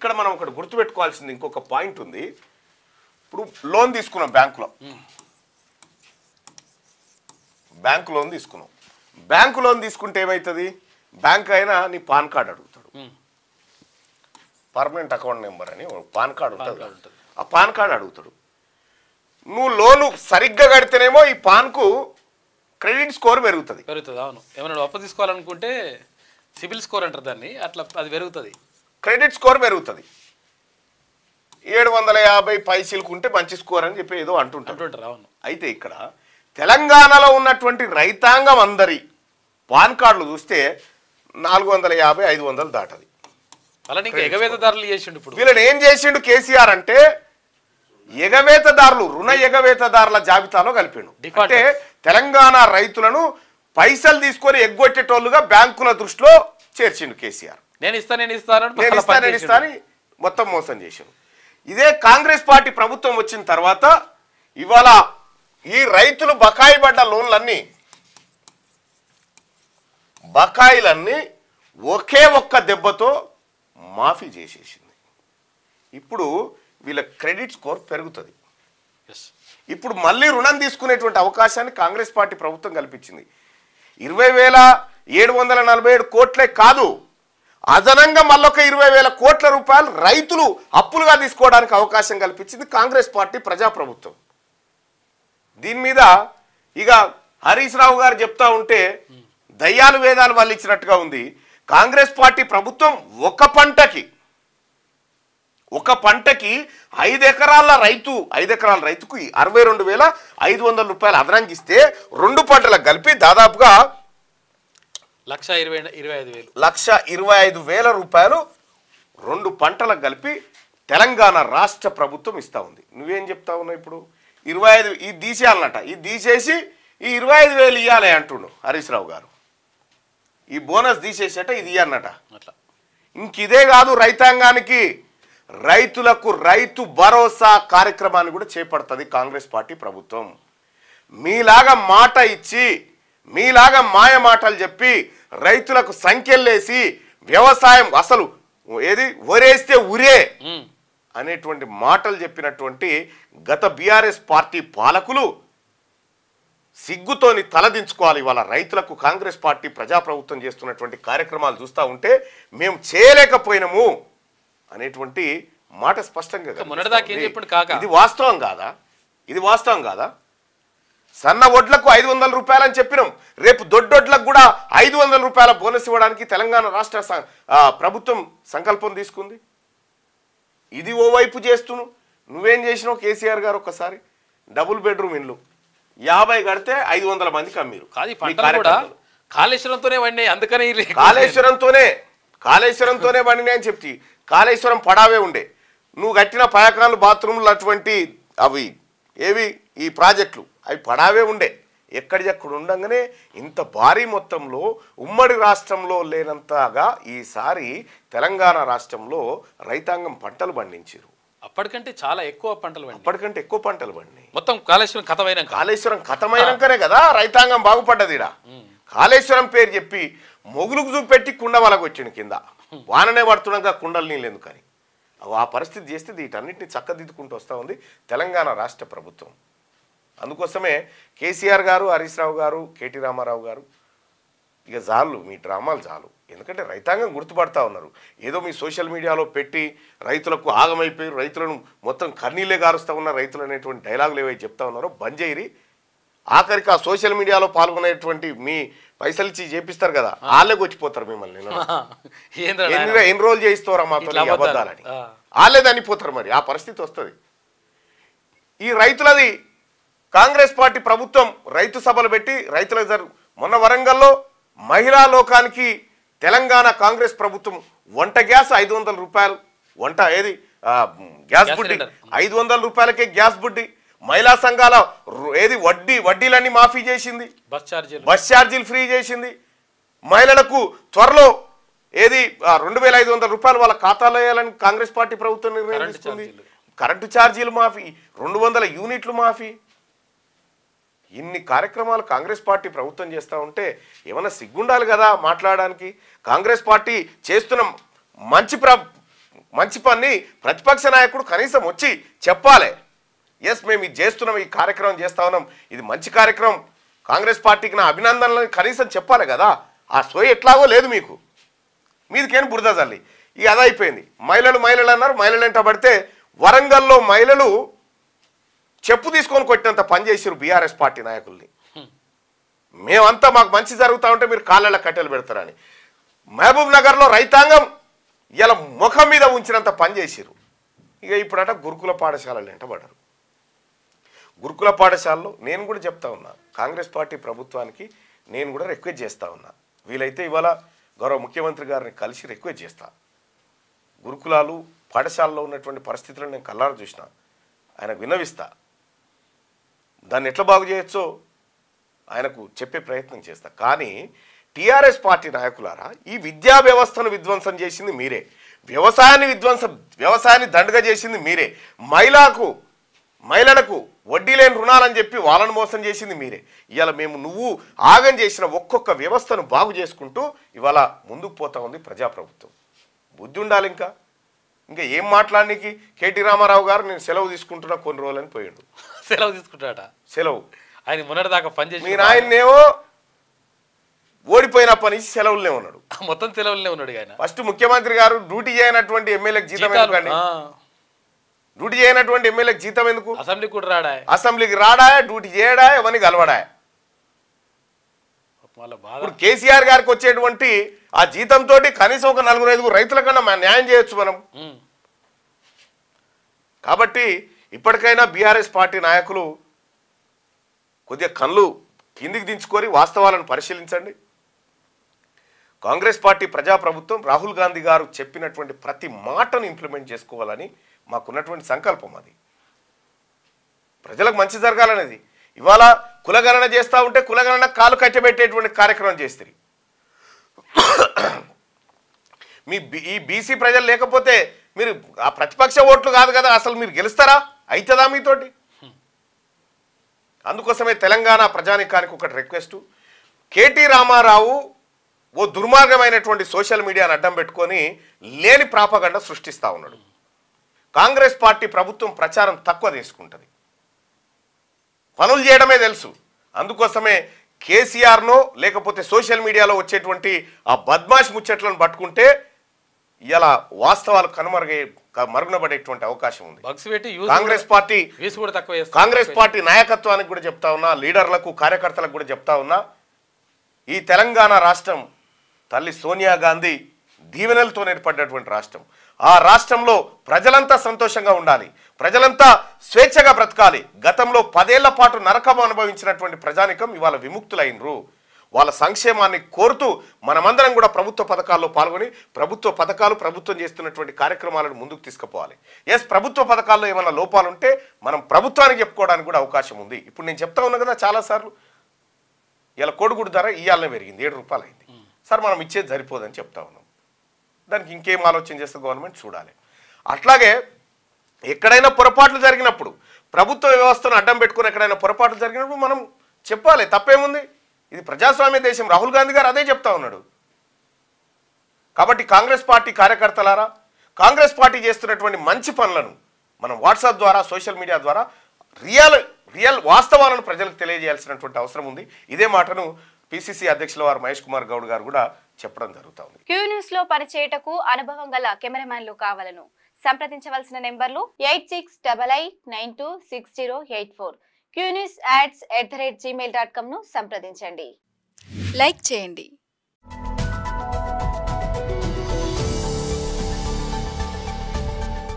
ఇక్కడ మనం ఒకటి గుర్తుపెట్టుకోవాల్సింది ఇంకొక పాయింట్ ఉంది. ఇప్పుడు లోన్ తీసుకున్నాం, బ్యాంకు లోన్ తీసుకున్నాం. బ్యాంకు లోన్ తీసుకుంటే ఏమవుతుంది? బ్యాంక్ అయినా నీ పాన్ కార్డు అడుగుతాడు, పర్మనెంట్ అకౌంట్ నెంబర్ అని పాన్ కార్డు ఉంటుంది. ఆ పాన్ కార్డు అడుగుతాడు. నువ్వు లోను సరిగ్గా కడితేనేమో ఈ పాన్కు క్రెడిట్ స్కోర్ పెరుగుతుంది. అవును, ఏమైనా అప్పు తీసుకోవాలనుకుంటే సిబిల్ స్కోర్ అంటారు దాన్ని, అట్లా అది పెరుగుతుంది, క్రెడిట్ స్కోర్ పెరుగుతుంది. 750 పైసలకు ఉంటే మంచి స్కోర్ అని చెప్పి ఏదో అంటుంటారు. అవును. అయితే ఇక్కడ తెలంగాణలో ఉన్నటువంటి రైతాంగం అందరి పాన్ కార్డులు చూస్తే 450, 500 దాటది. అలానే ఇంకా ఎగవేతదారులు చేసిండు. ఇప్పుడు వీళ్ళని ఏం చేసిండు కేసీఆర్ అంటే ఎగవేతదారులు, రుణ ఎగవేతదారుల జాబితాలో కలిపిండు. అంటే తెలంగాణ రైతులను పైసలు తీసుకొని ఎగ్గొట్టేటోళ్ళుగా బ్యాంకుల దృష్టిలో చేర్చిండు కేసీఆర్. నేను ఇస్తానని మొత్తం మోసం చేసిండు. ఇదే కాంగ్రెస్ పార్టీ ప్రభుత్వం వచ్చిన తర్వాత ఇవాళ ఈ రైతులు బకాయి పడ్డ బకాయిలన్నీ ఒకే ఒక్క దెబ్బతో మాఫీ చేసేసింది. ఇప్పుడు వీళ్ళ క్రెడిట్ స్కోర్ పెరుగుతుంది. ఇప్పుడు మళ్ళీ రుణం తీసుకునేటువంటి అవకాశాన్ని కాంగ్రెస్ పార్టీ ప్రభుత్వం కల్పించింది. 20,747 కోట్లే కాదు, అదనంగా మళ్ళొక 20,000 కోట్ల రూపాయలు రైతులు అప్పులుగా తీసుకోవడానికి అవకాశం కల్పించింది కాంగ్రెస్ పార్టీ ప్రజాప్రభుత్వం. దీని మీద ఇక హరీష్ రావు గారు చెప్తా ఉంటే దయ్యాలు వేదాలు వల్లించినట్టుగా ఉంది. కాంగ్రెస్ పార్టీ ప్రభుత్వం ఒక పంటకి 5 ఎకరాల రైతుకు 62,500 రూపాయలు అదనంగా ఇస్తే 2 పంటలకు కలిపి దాదాపుగా 1,25,000 రూపాయలు 2 పంటలకు కలిపి తెలంగాణ రాష్ట్ర ప్రభుత్వం ఇస్తా ఉంది. నువ్వేం చెప్తా ఉన్నావు? ఇప్పుడు 25 ఇది తీసేయాలన్నట, ఇది తీసేసి ఈ 25,000 ఇవ్వాలి అంటుండు హరీష్ రావు గారు. ఈ బోనస్ తీసేసేట ఇది ఇవ్వన్నట. ఇంకిదే కాదు, రైతాంగానికి రైతులకు రైతు భరోసా కార్యక్రమాన్ని కూడా చేపడుతుంది కాంగ్రెస్ పార్టీ ప్రభుత్వం. మీలాగా మాట ఇచ్చి, మీలాగా మాయ మాటలు చెప్పి రైతులకు సంఖ్యలేసి వ్యవసాయం అసలు ఏది ఒరేస్తే ఉరే అనేటువంటి మాటలు చెప్పినటువంటి గత బీఆర్ఎస్ పార్టీ పాలకులు సిగ్గుతోని తలదించుకోవాలి. ఇవాళ రైతులకు కాంగ్రెస్ పార్టీ ప్రజాప్రభుత్వం చేస్తున్నటువంటి కార్యక్రమాలు చూస్తూ ఉంటే మేము చేయలేకపోయినాము అనేటువంటి మాట స్పష్టంగా. ఇది వాస్తవం కాదా? సన్న వడ్లకు 500 రూపాయలు అని చెప్పినాం. రేపు దొడ్డొడ్లకు కూడా 500 రూపాయల బోనస్ ఇవ్వడానికి తెలంగాణ రాష్ట్ర ప్రభుత్వం సంకల్పం తీసుకుంది. ఇది ఓవైపు చేస్తును. నువ్వేం చేసినావు కేసీఆర్ గారు? ఒక్కసారి డబుల్ బెడ్రూమ్ ఇండ్లు 50 కడితే 500 మందికి అమ్మిరు. కాళేశ్వరంతోనే వండి, అందుకని కాళేశ్వరంతోనే వండినాయి అని చెప్తి. కాళేశ్వరం పడావే ఉండే, నువ్వు కట్టిన పయకాలు బాత్రూమ్లు అటువంటి అవి ఏవి ఈ ప్రాజెక్టులు అవి పడావే ఉండే. ఎక్కడికెక్కడ ఉండగానే ఇంత భారీ మొత్తంలో ఉమ్మడి రాష్ట్రంలో లేనంతగా ఈసారి తెలంగాణ రాష్ట్రంలో రైతాంగం పంటలు పండించారు. అప్పటికంటే చాలా ఎక్కువ పంటలు పండినాయి. మొత్తం కాళేశ్వరం కథమైనాకనే కదా రైతాంగం బాగుపడ్డది. కాళేశ్వరం పేరు చెప్పి మొగులుకు చూపెట్టి కుండ వాళ్ళకు వచ్చిండు కింద. వాననే పడుతున్నాక కుండలు నీళ్ళు ఎందుకని ఆ పరిస్థితి చేస్తే వీటన్నిటిని చక్కదిద్దుకుంటూ వస్తూ ఉంది తెలంగాణ రాష్ట్ర ప్రభుత్వం. అందుకోసమే కేసీఆర్ గారు, హరీష్ రావు గారు, కేటీ రామారావు గారు ఇక చాలు, మీ డ్రామాలు చాలు. ఎందుకంటే రైతాంగం గుర్తుపడతా ఉన్నారు. ఏదో మీ సోషల్ మీడియాలో పెట్టి రైతులకు ఆగమైపోయి రైతులను మొత్తం కన్నీళ్ళే గారుస్తూ ఉన్న రైతులు అనేటువంటి డైలాగులు ఏవైతే చెప్తా ఉన్నారో బంద్ చేయరి. ఆఖరికి ఆ సోషల్ మీడియాలో పాల్గొనేటువంటి మీ పైసలు ఇచ్చి చేపిస్తారు కదా, వాళ్ళే వచ్చిపోతారు మిమ్మల్ని. ఎన్ని రోజులు చేయిస్తారా మాతో అబద్ధాలని వాళ్ళే దానిపోతారు. మరి ఆ పరిస్థితి వస్తుంది. ఈ రైతులది కాంగ్రెస్ పార్టీ ప్రభుత్వం రైతు సభలు పెట్టి రైతులకు మొన్న వరంగల్లో మహిళా లోకానికి తెలంగాణ కాంగ్రెస్ ప్రభుత్వం వంట గ్యాస్ 500 రూపాయలు, వంట ఏది గ్యాస్ బుడ్డి 500 రూపాయలకే గ్యాస్ బుడ్డి. మహిళా సంఘాల ఏది వడ్డీలన్నీ మాఫీ చేసింది, బస్ ఛార్జీలు ఫ్రీ చేసింది. మహిళలకు త్వరలో ఏది 2,500 రూపాయలు వాళ్ళ ఖాతాలో వేయాలని కాంగ్రెస్ పార్టీ ప్రభుత్వం నిర్ణయం తీసుకుంది. కరెంటు ఛార్జీలు మాఫీ, 200 యూనిట్లు మాఫీ. ఇన్ని కార్యక్రమాలు కాంగ్రెస్ పార్టీ ప్రభుత్వం చేస్తూ ఉంటే ఏమన్నా సిగ్గుండాలి కదా మాట్లాడడానికి. కాంగ్రెస్ పార్టీ చేస్తున్న మంచి పని ప్రతిపక్ష నాయకుడు కనీసం వచ్చి చెప్పాలి. ఎస్ మేము ఇది చేస్తున్నాం, ఈ కార్యక్రమం చేస్తా ఉన్నాం, ఇది మంచి కార్యక్రమం, కాంగ్రెస్ పార్టీకి నా అభినందనలు కనీసం చెప్పాలి కదా. ఆ సోయి ఎట్లాగో లేదు మీకు, మీదికేం బురద చల్లి ఇక అదైపోయింది. మహిళలు అన్నారు, మహిళలు వెంట పడితే వరంగల్లో మహిళలు చెప్పు తీసుకొని కొట్టినంత పని చేసారు బీఆర్ఎస్ పార్టీ నాయకుల్ని. మేమంతా మాకు మంచి జరుగుతూ ఉంటే మీరు కాళ్ళ కట్టెలు పెడతారని. మహబూబ్ నగర్లో రైతాంగం ఇలా ముఖం మీద ఉంచినంత పని చేసారు. ఇక ఇప్పుడట గురుకుల పాఠశాలలు వెంటబడ్డారు. గురుకుల పాఠశాలలో నేను కూడా చెప్తా ఉన్నా, కాంగ్రెస్ పార్టీ ప్రభుత్వానికి నేను కూడా రిక్వెస్ట్ చేస్తూ ఉన్నా, వీలైతే ఇవాళ గౌరవ ముఖ్యమంత్రి గారిని కలిసి రిక్వెస్ట్ చేస్తా. గురుకులాలు పాఠశాలలో ఉన్నటువంటి పరిస్థితులను నేను కళ్ళారా చూసిన, ఆయనకు విన్నవిస్తా, దాన్ని ఎట్లా బాగు చేయొచ్చో ఆయనకు చెప్పే ప్రయత్నం చేస్తా. కానీ టీఆర్ఎస్ పార్టీ నాయకులారా, ఈ విద్యా వ్యవస్థను విధ్వంసం చేసింది మీరే, వ్యవసాయాన్ని దండగా చేసింది మీరే, మహిళలకు వడ్డీ లేని రుణాలని చెప్పి వాళ్ళను మోసం చేసింది మీరే. ఇవాళ మేము నువ్వు ఆగం చేసిన ఒక్కొక్క వ్యవస్థను బాగు చేసుకుంటూ ఇవాళ ముందుకు పోతా ఉంది ప్రజాప్రభుత్వం. బుద్ధి ఉండాలి. ఇంకా ఏం మాట్లాడడానికి కేటీ రామారావు గారు నేను సెలవు తీసుకుంటున్నా కొన్ని రోజులని పోయిండు. సెలవు తీసుకుంటాడ, సెలవు ఆయన మొన్నటిదాకా పనిచేసి మీరు ఆయన్నేమో ఓడిపోయినప్పటి నుంచి సెలవులనే ఉన్నాడు, మొత్తం సెలవులనే ఉన్నాడు ఆయన. ఫస్ట్ ముఖ్యమంత్రి గారు డ్యూటీ చేయనటువంటి ఎమ్మెల్యేకి జీతం ఎందుకండి? డ్యూటీ చేయనటువంటి ఎమ్మెల్యేకి జీతం ఎందుకు? అసెంబ్లీకి కూడా రాడా, అసెంబ్లీకి రాడా, డ్యూటీ చేయడా, ఎవరిని కలవడా. ఇప్పుడు కేసీఆర్ గారికి వచ్చేటువంటి ఆ జీతంతో కనీసం ఒక 4-5 రైతుల కన్నా న్యాయం చేయొచ్చు మనం. కాబట్టి ఇప్పటికైనా బీఆర్ఎస్ పార్టీ నాయకులు కొద్దిగా కళ్ళు కిందికి దించుకొని వాస్తవాలను పరిశీలించండి. కాంగ్రెస్ పార్టీ ప్రజాప్రభుత్వం రాహుల్ గాంధీ గారు చెప్పినటువంటి ప్రతి మాటను ఇంప్లిమెంట్ చేసుకోవాలని మాకున్నటువంటి సంకల్పం. అది ప్రజలకు మంచి జరగాలనేది. ఇవాళ కులగణన చేస్తూ ఉంటే కులగణన కాలు కట్టబెట్టేటువంటి కార్యక్రమం చేస్తారు. ఈ బీసీ ప్రజలు లేకపోతే మీరు ఆ ప్రతిపక్ష ఓట్లు కాదు కదా, అసలు మీరు గెలుస్తారా? అవుతుందా మీతోటి? అందుకోసమే తెలంగాణ ప్రజానికానికి ఒకటి రిక్వెస్ట్, కేటీ రామారావు ఓ దుర్మార్గమైనటువంటి సోషల్ మీడియాను అడ్డం పెట్టుకొని లేని ప్రాపగండ సృష్టిస్తూ ఉన్నాడు. కాంగ్రెస్ పార్టీ ప్రభుత్వం ప్రచారం తక్కువ తీసుకుంటుంది, పనులు చేయడమే తెలుసు. అందుకోసమే కేసీఆర్నో లేకపోతే సోషల్ మీడియాలో వచ్చేటువంటి ఆ బద్మాష్ ముచ్చట్లను పట్టుకుంటే ఇలా వాస్తవాలు మరుగునబడేటువంటి అవకాశం ఉంది. కాంగ్రెస్ పార్టీ నాయకత్వానికి కూడా చెప్తా ఉన్నా, లీడర్లకు కార్యకర్తలకు కూడా చెప్తా ఉన్నా, ఈ తెలంగాణ రాష్ట్రం తల్లి సోనియా గాంధీ దీవెనలతో ఏర్పడినటువంటి రాష్ట్రం. ఆ రాష్ట్రంలో ప్రజలంతా సంతోషంగా ఉండాలి, ప్రజలంతా స్వేచ్ఛగా బ్రతకాలి. గతంలో 10 ఏళ్ల పాటు నరకం అనుభవించినటువంటి ప్రజానికం ఇవాళ విముక్తులైనరు. వాళ్ళ సంక్షేమాన్ని కోరుతూ మనమందరం కూడా ప్రభుత్వ పథకాల్లో పాల్గొని ప్రభుత్వం చేస్తున్నటువంటి కార్యక్రమాలను ముందుకు తీసుకుపోవాలి. ఎస్, ప్రభుత్వ పథకాల్లో ఏమైనా లోపాలు ఉంటే మనం ప్రభుత్వానికి చెప్పుకోవడానికి కూడా అవకాశం ఉంది. ఇప్పుడు నేను చెప్తా ఉన్నా కదా చాలాసార్లు, ఇలా కోడిగుడ్డు ధర ఇవాళనే పెరిగింది, 7 రూపాయలు అయింది. సార్ మనం ఇచ్చేది సరిపోదని చెప్తా ఉన్నాం. దానికి ఇంకేం ఆలోచన చేస్తే గవర్నమెంట్ చూడాలి. అట్లాగే ఎక్కడైనా పొరపాట్లు జరిగినప్పుడు, ప్రభుత్వ వ్యవస్థను అడ్డం పెట్టుకుని ఎక్కడైనా పొరపాట్లు జరిగినప్పుడు మనం చెప్పాలి, తప్పేముంది? ఇది ప్రజాస్వామ్య దేశం. రాహుల్ గాంధీ గారు అదే చెప్తా ఉన్నాడు. కాబట్టి కాంగ్రెస్ పార్టీ కార్యకర్తలారా, కాంగ్రెస్ పార్టీ చేస్తున్నటువంటి మంచి పనులను మనం వాట్సాప్ ద్వారా, సోషల్ మీడియా ద్వారా రియల్ వాస్తవాలను ప్రజలకు తెలియజేయాల్సినటువంటి అవసరం ఉంది. ఇదే మాటను పిసిసి అధ్యక్షుల వారు మహేష్ కుమార్ గౌడ్ గారు కూడా చెప్పడం జరుగుతూ ఉంది. క్యూ న్యూస్ లో పనిచేయటకు అనుభవం గల కెమెరామ్యాన్లు కావాలను సంప్రదించవలసిన నెంబర్లు 8688926084. qnewsads@gmail.com ను సంప్రదించండి. లైక్ చేయండి.